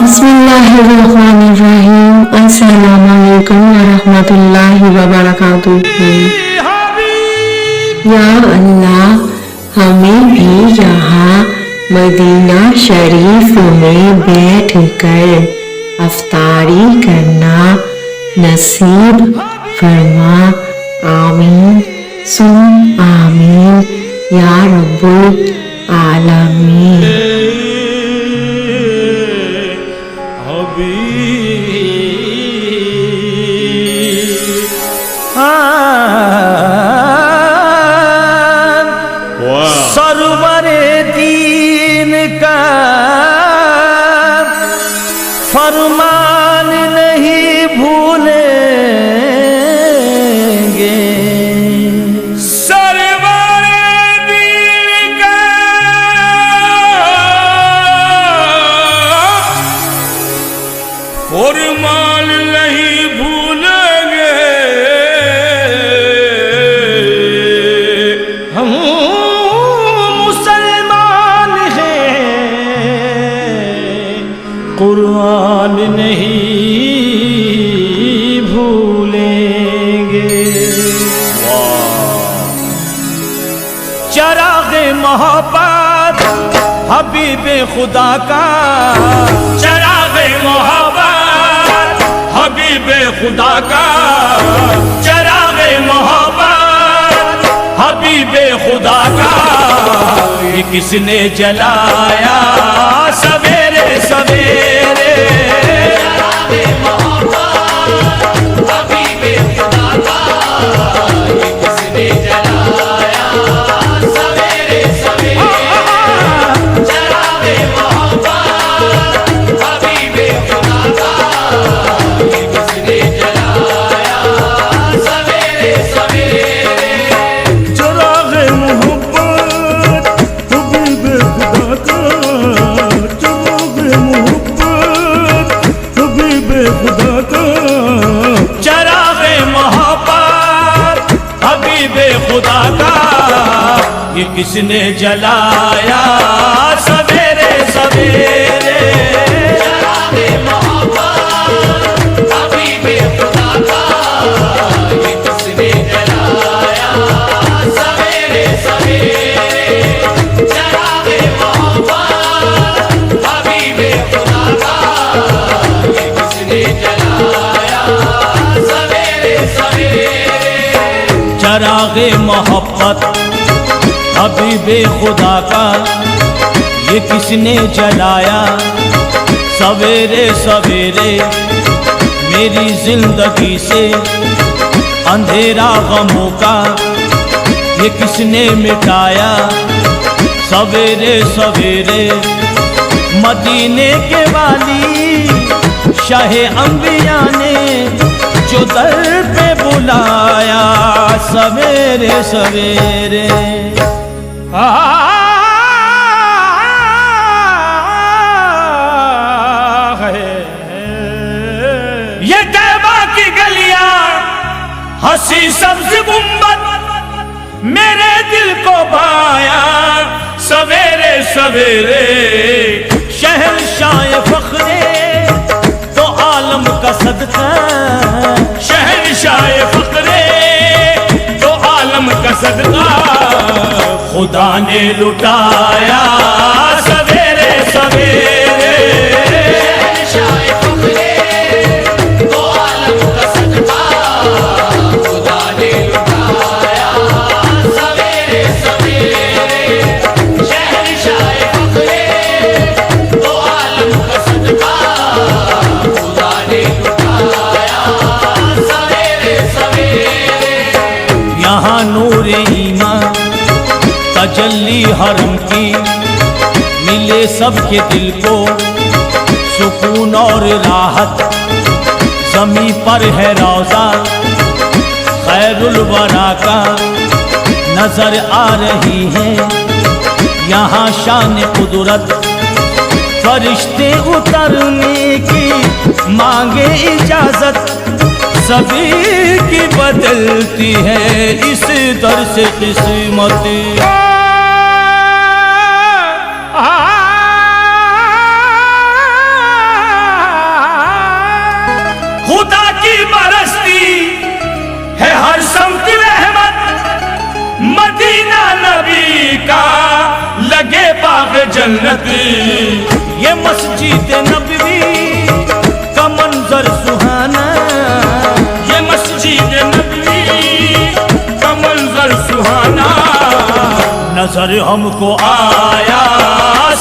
बिस्मिल्लाहिर्रहमानिर्रहीम। अस्सलामुअलैकुम वरहमतुल्लाहि वबरकातुहू। या अल्लाह, हमें भी यहाँ मदीना शरीफ में बैठकर अफ्तारी करना नसीब फरमा। आमीन सुम आमीन या रब्बुल आलमीन। सरवरे दीन का फरमान नहीं भूलेंगे। सरवरे दीन का फरमान नहीं भूलेंगे। हम कुरान नहीं भूलेंगे। चराग़े मोहब्बत हबीबे खुदा का, चराग़े मोहब्बत हबीबे खुदा का, चराग़े मोहब्बत हबीबे खुदा का। ये किसने जलाया सवेरे सवेरे। चराग़े मोहब्बत हबीबे खुदा का, ये किसने जलाया सवेरे सवेरे। चराग़े मोहब्बत हबीबे खुदा का, ये किसने जलाया सवेरे सवेरे। चराग़े मोहब्बत हबीबे खुदा का, चराग़े मोहब्बत हबीबे खुदा का, चराग़े मोहब्बत हबीबे खुदा का। ये किसने जलाया सवेरे सवेरे। चराग़े मोहब्बत हबीबे खुदा का, ये किसने जलाया सवेरे सवेरे। चराग़े मोहब्बत हबीबे खुदा का, ये किसने जलाया सवेरे सवेरे। चराग़े मोहब्बत हबीबे खुदा का, ये किसने जलाया सवेरे सवेरे। मेरी जिंदगी से अंधेरा गमों का, ये किसने मिटाया सवेरे सवेरे। मदीने के वाली शाहे अंबिया ने जो दर पे बुलाया सवेरे सवेरे। ये तैबा की गलियां हंसी सब्ज गुंबद मेरे दिल को भाया सवेरे सवेरे। शहंशाह फख्रे तो आलम का सदका, शहंशाह फख्रे तो आलम का सदका। खुदा ने लुटाया सवेरे सवेरे। शहंशाह फख्रे तो आलम का सदका, खुदा ने लुटाया सवेरे सवेरे। शहंशाह फख्रे तो आलम का सदका, खुदा ने लुटाया सवेरे सवेरे। यहाँ नूरे ईमान तजल्ली हरम की मिले सबके दिल को सुकून और राहत। ज़मीं पर है रौज़ा खैरुल वरा का, नजर आ रही है यहाँ शान कुदरत। फरिश्ते उतरने की मांगे इजाजत, सभी की बदलती है इस दर से किस्मत। जन्नत। ये मस्जिद नबवी का मंजर सुहाना, ये मस्जिद नबवी का मंजर सुहाना। नजर हमको आया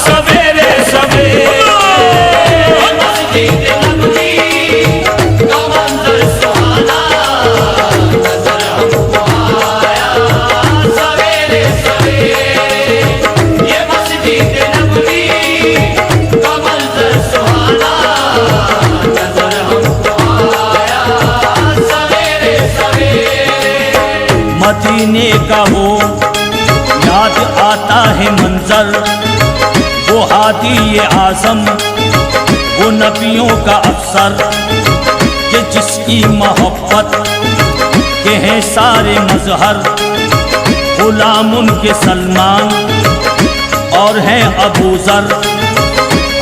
सवेरे सवेरे, मस्जिद नबवी का मंजर सुहाना। नजर हमको आया सवेरे सवेरे, ये मस्जिद नबवी का मंजर सुहाना। नजर हमको आया सवेरे सवेरे। मदीने का वो याद आता है मंजर, वो हादी ये आजम, वो नबियों का अफसर, कि जिसकी मोहब्बत के हैं सारे मजहर। गुलाम उनके सलमान और हैं अबू ज़र,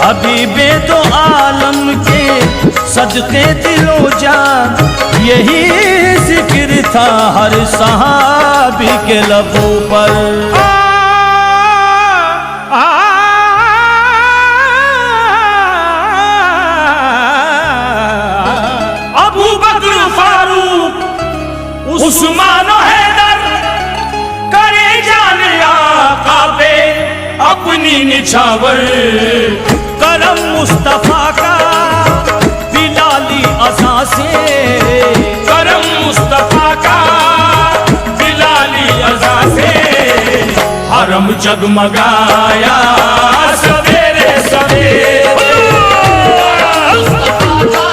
हबीबे दो आलम के सदके दिलो जान। यही जिक्र था हर सहाबी के लबों पर। अबू बकर फारूक उस्मान हैदर करे जाने आका पे अपनी निछावर। करम मुस्तफा का बिलाली अज़ा से, करम मुस्तफा का बिलाली अज़ा से। हरम जगमगाया सवेरे सवेरे, मुस्तफा का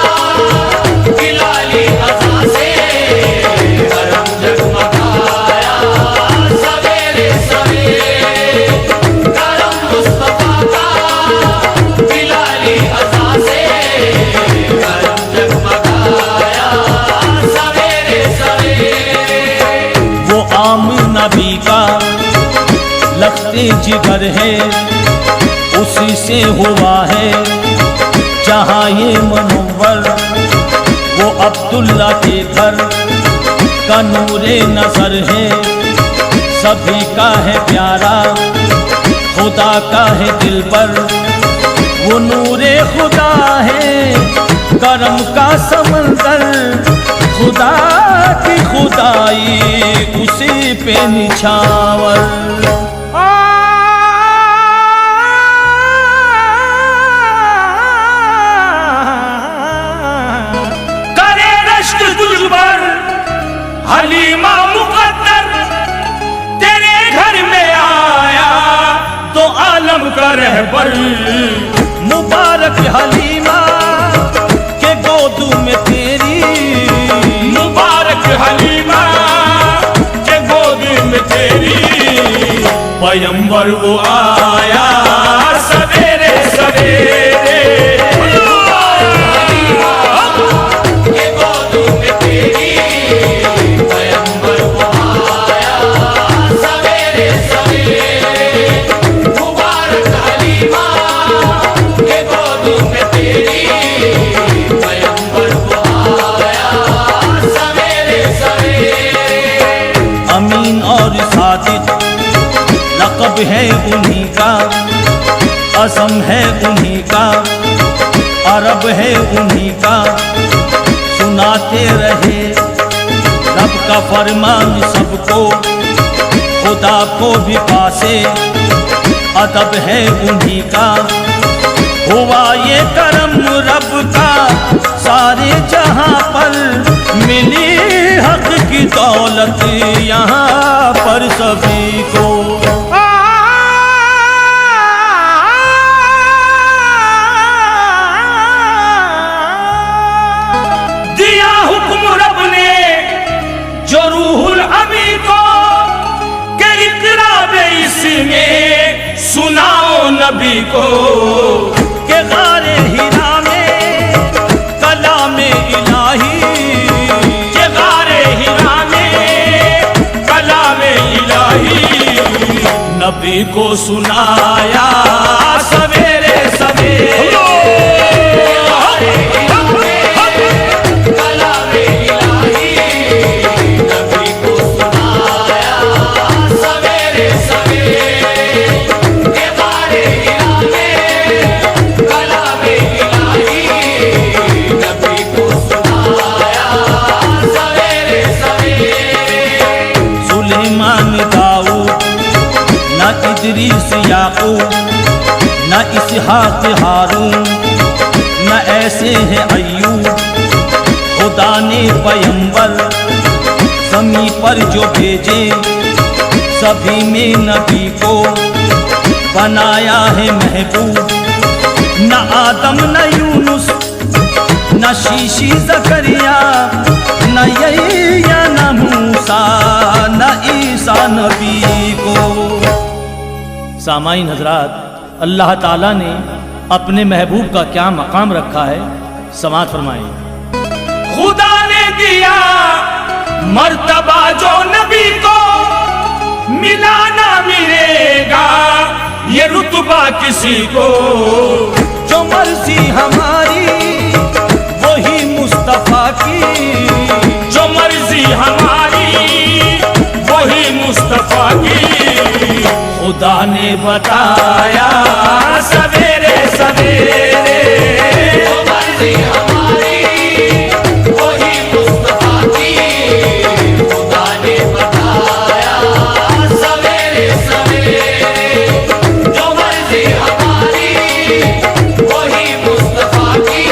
बिलाली अज़ा से। हरम जगमगाया सवेरे सवेरे, करम मुस्तफा का बिलाली अज़ा से। करम जगमगाया सवेरे सवेरे। वो आमिना नबी का लखते जिगर है, उसी से हुआ है जहाँ ये मनव्वर। वो अब्दुल्ला के घर का नूरे नजर है, सभी का है प्यारा, खुदा का है दिल पर। वो नूरे खुदा है, करम का समंदर, खुदा की खुदाई उसी पे निछावर। करे रश्क तुझ पर हलीमा मुकद्दर, तेरे घर में आया तो आलम का रहबर। मुबारक हलीमा के गोदू में तेरी, मुबारक हलीमा के गोदू में तेरी। पैगंबर वो आया सवेरे सवेरे, के गोदू में तेरी। पैगंबर वो आया सवेरे सवेरे, मुबारक हलीमा के गोदू में तेरी। पैगंबर वो आया सवेरे सवेरे। अमीन और सादिक लक़ब है उन्हीं का, असम है उन्हीं का, अरब है उन्हीं का। सुनाते रहे रब का फरमान सबको, खुदा को भी पासे अदब है उन्हीं का। हुआ ये करम रब का सारे जहां पर, मिली हक की दौलत यहाँ पर सभी को। दिया हुक्म रब ने जो रूहुल अमी को, के इक़रा बे इसमें सुनाओ नबी को। के गारे हिरा में कलामे इलाही, के गारे हिरा में कलामे इलाही। नबी को सुनाया सवेरे सवेरे, सवेरे सवेरे के बारे इदरीस याकूब, न इसहाक हारून, न ऐसे हैं अय्यूब। खुदा ने पैगंबर ज़मीं पर जो भेजे, सभी में नबी को बनाया है महबूब। न आदम न यूनुस न शीशी ज़करिया, न यहया न मूसा न ईसा नबी को। सामाईन हजरात, अल्लाह ताला ने अपने महबूब का क्या मकाम रखा है, समाअत फरमाएं। खुदा ने दिया मर्तबा जो नबी को मिला ना मिलेगा ये रुतबा किसी को। जो मर्जी हमारी वही मुस्तफा की, जो मर्जी हमारी वही मुस्तफा की। खुदा ने बताया सवेरे सवेरे, जो मर्जी हमारी वही मुस्तफा की। खुदा ने बताया सवेरे सवेरे, जो मर्जी हमारी वही मुस्तफा की।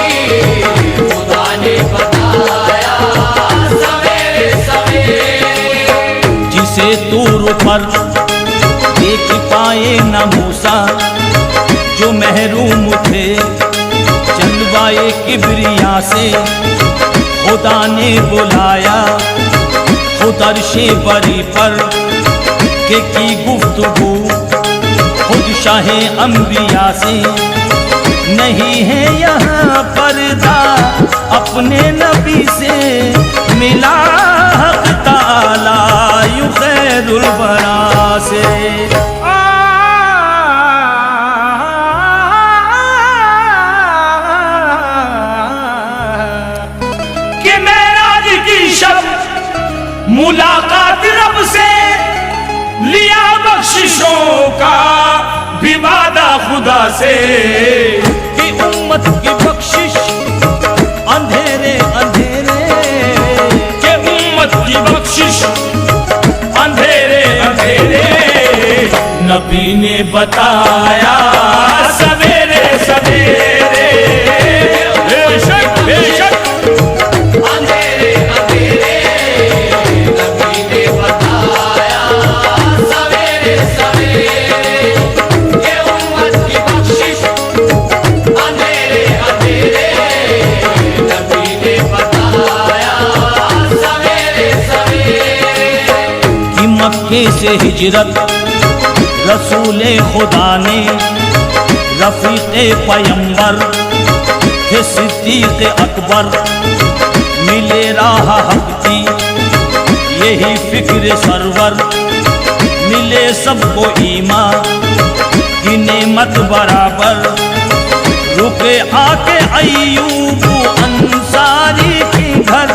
खुदा ने बताया सवेरे सवेरे। जिसे तूर पर देख पाए न मूसा, जो महरूम थे जलवाए किबरिया से, खुदा ने बुलाया खुद अर्शे बरी पर के की गुफ्तगू खुद शाहे अंबिया से। नहीं है यहाँ पर्दा अपने नबी से, मिला हक ताला यू खैरुल बरा से। कि मेराज की शब मुलाकात रब से, लिया बख्शिशों का भी वादा खुदा से। कि उम्मत की बख्शिश अंधेरे अंधेरे, कि उम्मत की बख्शिश अंधेरे अंधेरे। नबी ने बताया सवेरे सवेरे, बेशक बेशक अंधेरे अंधेरे। नबी ने बताया सवेरे सवेरे, ये उम्मत की बख्शिश अंधेरे अंधेरे। नबी ने बताया सवेरे सवेरे। कि मक्के से हिजरत रसूले खुदा ने, रफीक़े पैगंबर थे सिद्दीक़ अकबर। मिले राह हक की यही फिक्र सरवर, मिले सबको ईमा की नेमत बराबर। रुके आके अय्यूब अंसारी के घर,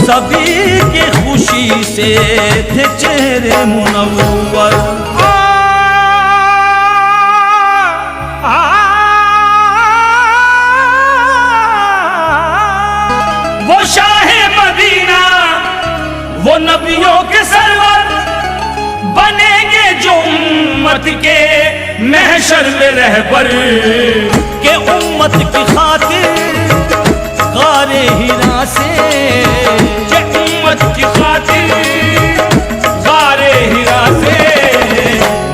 सभी की खुशी से थे चेहरे मुनव्वर। वो शाहे मदीना वो नबियों के सरवर, बनेंगे जो उम्मत के महशर में रहबर। के उम्मत की खातिर गारे हिरा से, के उम्मत की खातिर गारे हिरा से।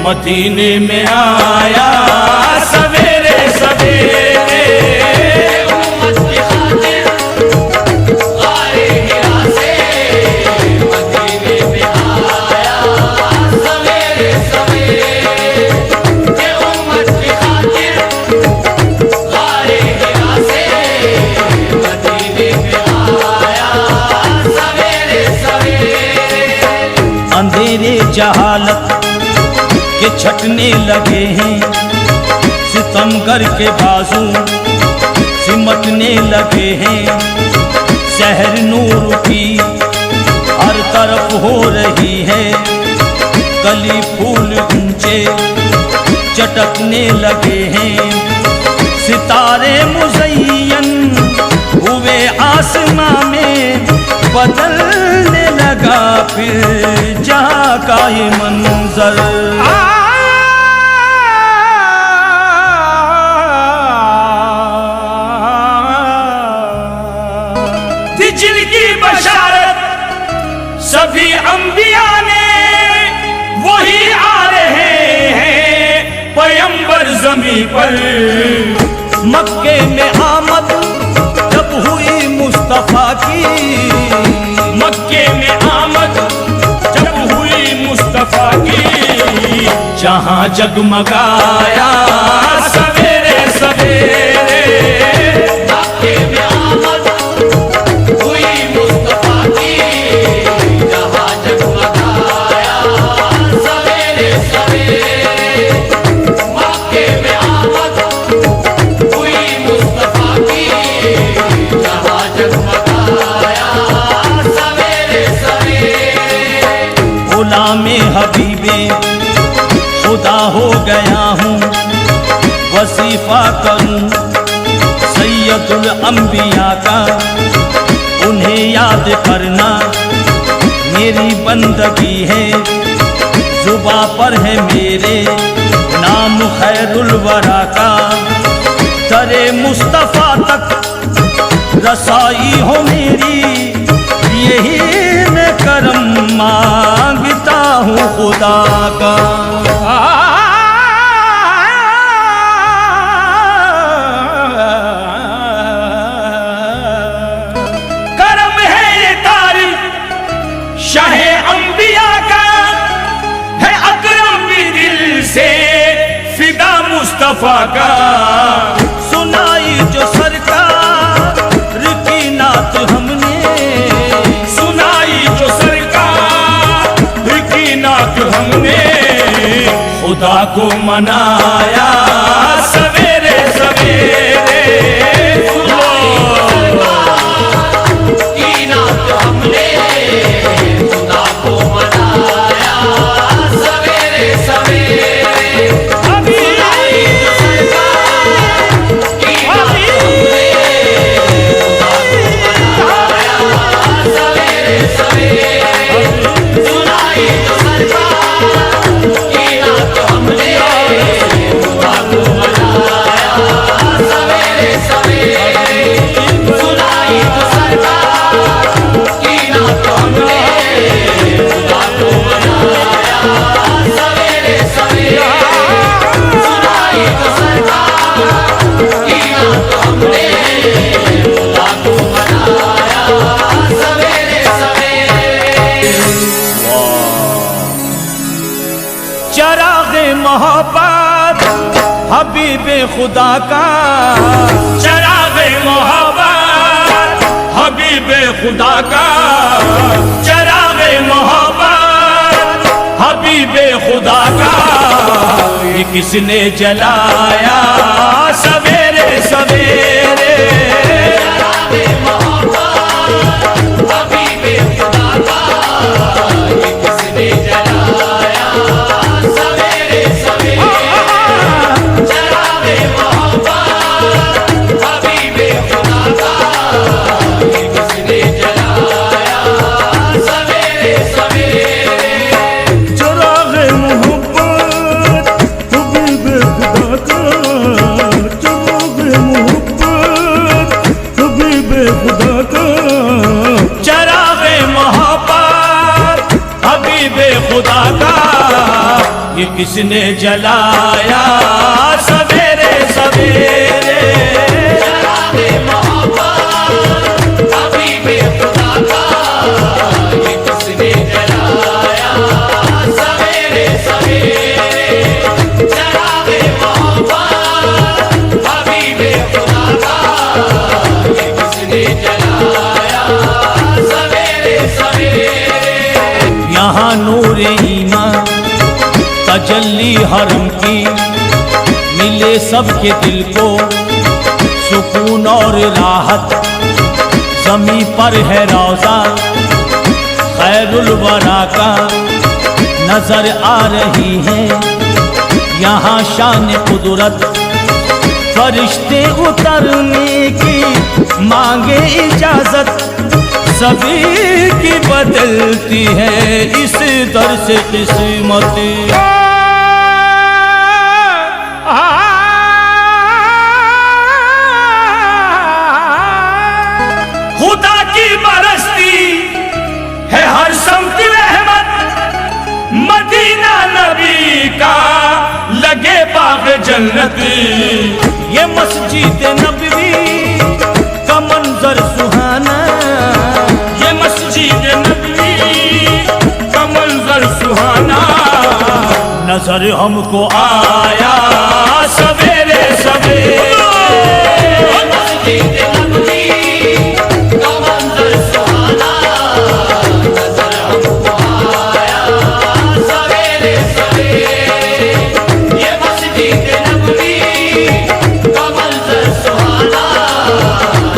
मदीने में आया सवेरे सवेरे, उम्मत की खातिर गारे हिरा से। मदीने में आया सवेरे सवेरे, के उम्मत की खातिर गारे हिरा से। मदीने में आया सवेरे सवेरे। अंधेरे जहालत के छटने लगे हैं, सितमगर के बाजू सिमटने लगे हैं। शहर नूर की हर तरफ हो रही है, कली फूल ऊंचे चटकने लगे हैं। सितारे मुज़य्यन हुए आसमां में, बदलने लगा फिर जहाँ का ये मंजर। की बशारत सभी अंबिया ने, वही आ रहे हैं पैगंबर जमी पर। मक्के में आमद जब हुई मुस्तफा की, मक्के में आमद जब हुई मुस्तफा की, जहां जगमगाया सवेरे सवेरे। मक्के में आमद हुई मुस्तफा की, जहां जगमगाया सवेरे सवेरे। मक्के में आमद हुई मुस्तफा की, जहां जगमगाया सवेरे सवेरे। गुलामे हबीबे खुदा हो गया हूँ, वसीफा करूँ सैयदुल अंबिया का। उन्हें याद करना मेरी बंदगी है, जुबा पर है मेरे नाम खैरुल वरा का। दरे मुस्तफा तक रसाई हो मेरी, यही मैं करम मांगता हूँ खुदा का। करम है ये तारीफ शाहे अंबिया का, है अकरम भी दिल से फिदा मुस्तफा का। सुनाई जो सरकार की नात हमने, सुनाई जो सरकार की नात हमने, खुदा को मनाया सवेरे सवेरे। की नात हमने, खुदा को मनाया सवेरे सवेरे। सुनाई जो सरकार की नात हमने, खुदा को मनाया सवेरे सवेरे। सुनाई जो सरकार की नात हमने, खुदा को मनाया सवेरे सवेरे। सुनाई जो सरकार की नात हमने, खुदा को मनाया सवेरे सवेरे। सुनाई जो सरकार की नात हमने, खुदा को मनाया सवेरे सवेरे। चराग़े मोहब्बत हबीबे खुदा का, चराग़े मोहब्बत हबीबे खुदा का, चराग़े मोहब्बत हबीबे खुदा का। ये किसने जलाया सवेरे सवेरे। चराग़े मोहब्बत हबीबे खुदा का, ये किसने जलाया सवेरे सवेरे। चराग़े मोहब्बत हबीबे खुदा का, ये किसने जलाया सवेरे सवेरे। चराग़े मोहब्बत हबीबे खुदा का, चराग़े मोहब्बत हबीबे खुदा का। चराग़े मोहब्बत हबीबे खुदा का, ये किसने जलाया सवेरे सवेरे। चराग़े मोहब्बत हबीबे खुदा का, ये किसने जलाया सवेरे सवेरे। चराग़े मोहब्बत हबीबे खुदा का, ये किसने जलाया सवेरे सवेरे। यहाँ नूर ईमान तजल्ली हरम की, मिले सबके दिल को सुकून और राहत। ज़मीं पर है रौज़ा खैरुल वरा का, नजर आ रही है यहाँ शान कुदरत। फरिश्ते उतरने की मांगे इजाजत, सभी की बदलती है इस दर से किस्मत। खुदा की बरस जन्नत। ये मस्जिद नबवी का मंजर सुहाना, ये मस्जिद नबवी का मंजर सुहाना। नजर हमको आया सवेरे सवेरे, मस्जिद नबवी का मंजर सुहाना। नजर हमको आया सवेरे सवेरे, ये मस्जिद नबवी का मंजर सुहाना।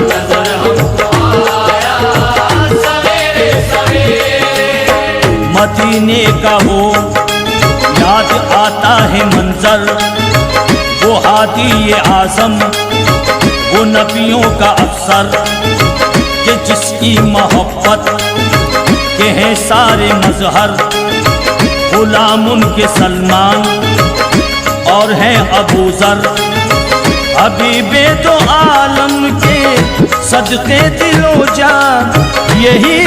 नजर हमको आया सवेरे सवेरे। मदीने का हो याद आता है मंजर, वो हादी ये आजम, वो नबियों का अफसर, कि जिसकी मोहब्बत के हैं सारे मजहर। गुलाम उनके सलमान और हैं अबू जर, हबीबे दो आलम के सजते दिलो जान। यही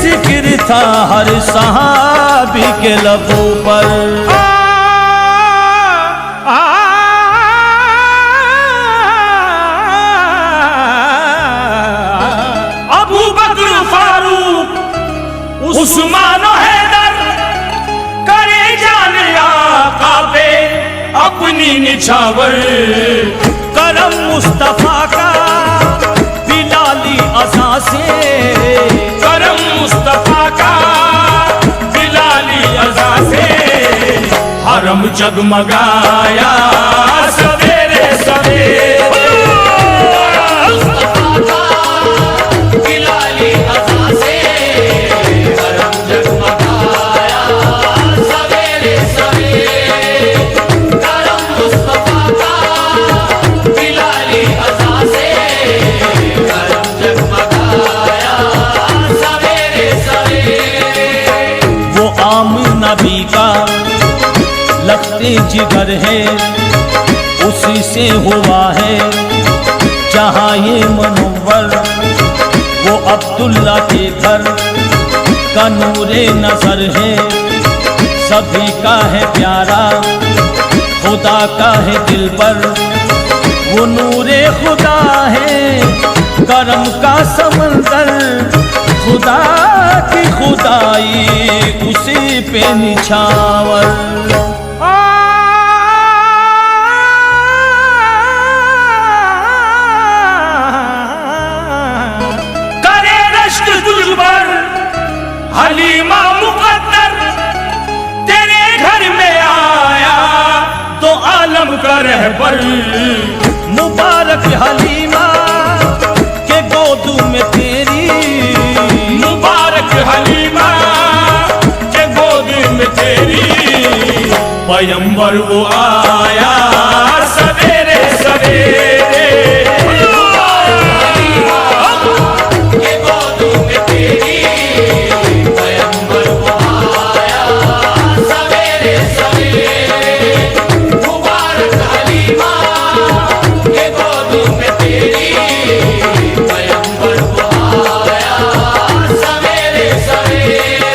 जिक्र था हर सहाबी के लबों पर। अबू बकर फारूक उस्मान हैदर करे जाने आका पे अपनी निछावर। करम मुस्तफा का बिलाली अज़ा से, करम मुस्तफा का बिलाली अज़ा से। हरम जगमगाया सवेरे सवेरे, मुस्तफा का बिलाली अज़ा से। हरम जगमगाया सवेरे सवेरे, करम मुस्तफा का बिलाली अज़ा से। हरम जगमगाया सवेरे सवेरे। वो आम नबी का लगते जिगर है, उसी से हुआ है जहाँ ये मनव्वर। वो अब्दुल्ला के घर का नूरे नजर है, सभी का है प्यारा, खुदा का है दिल पर। वो नूरे खुदा है, करम का समंदर, खुदा की खुदाई उसी पे निछावर। करे रश्क तुझ पर हलीमा मुकद्दर, तेरे घर में आया तो आलम का रहबर। मुबारक हलीमा के गोद में तेरी, मुबारक हलीमा के गोद में तेरी। पैगंबर वो आया सवेरे सवेरे, के गोद में तेरी। पैगंबर वो आया सवेरे सवेरे, मुबारक हलीमा के गोद में तेरी। पैगंबर वो आया सवेरे सवेरे।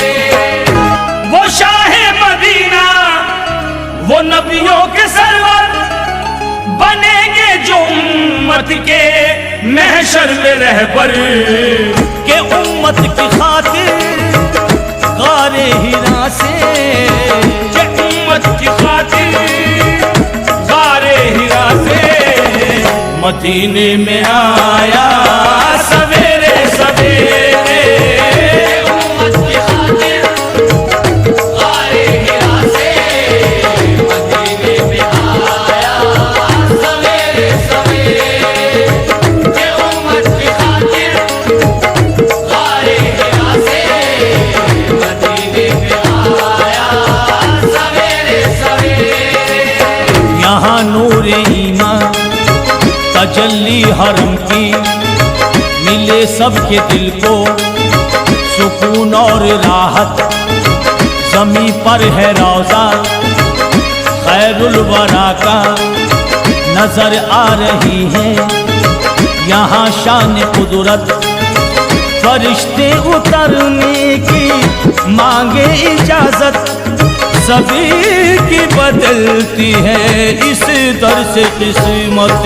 वो शाहे मदीना, वो नबियों के सरवर, बनेंगे जो उम्मत के महशर में रहबर। के उम्मत की खातिर गारे हिरा से, के उम्मत की खातिर गारे हिरा से। मदीने में आया सवेरे सवेरे, उम्मत की खातिर गारे हिरा से। मदीने में आया सवेरे सवेरे, के उम्मत की खातिर गारे हिरा से। मदीने में आया सवेरे सवेरे। यहाँ नूरे ईमान तजल्ली हरम की, मिले सबके दिल को सुकून और राहत। ज़मीं पर है रौज़ा खैरुल वरा का, नजर आ रही है यहाँ शान कुदरत। फरिश्ते उतरने की मांगे इजाजत, सभी की बदलती है इस दर से किस्मत।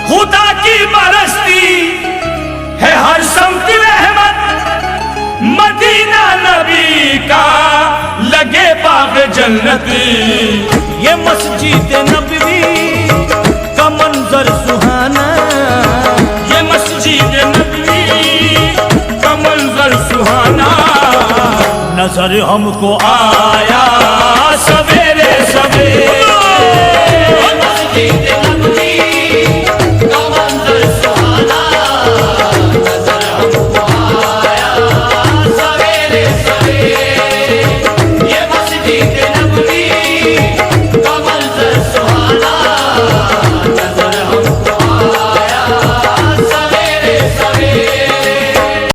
खुदा की बरसती है हर समत रहमत, मदीना नबी का लगे बाग जन्नत। ये मस्जिद नबवी का मंजर सुहाना, ये मस्जिद नबी का मंजर सुहाना। नजर हमको आया सवेरे सवेरे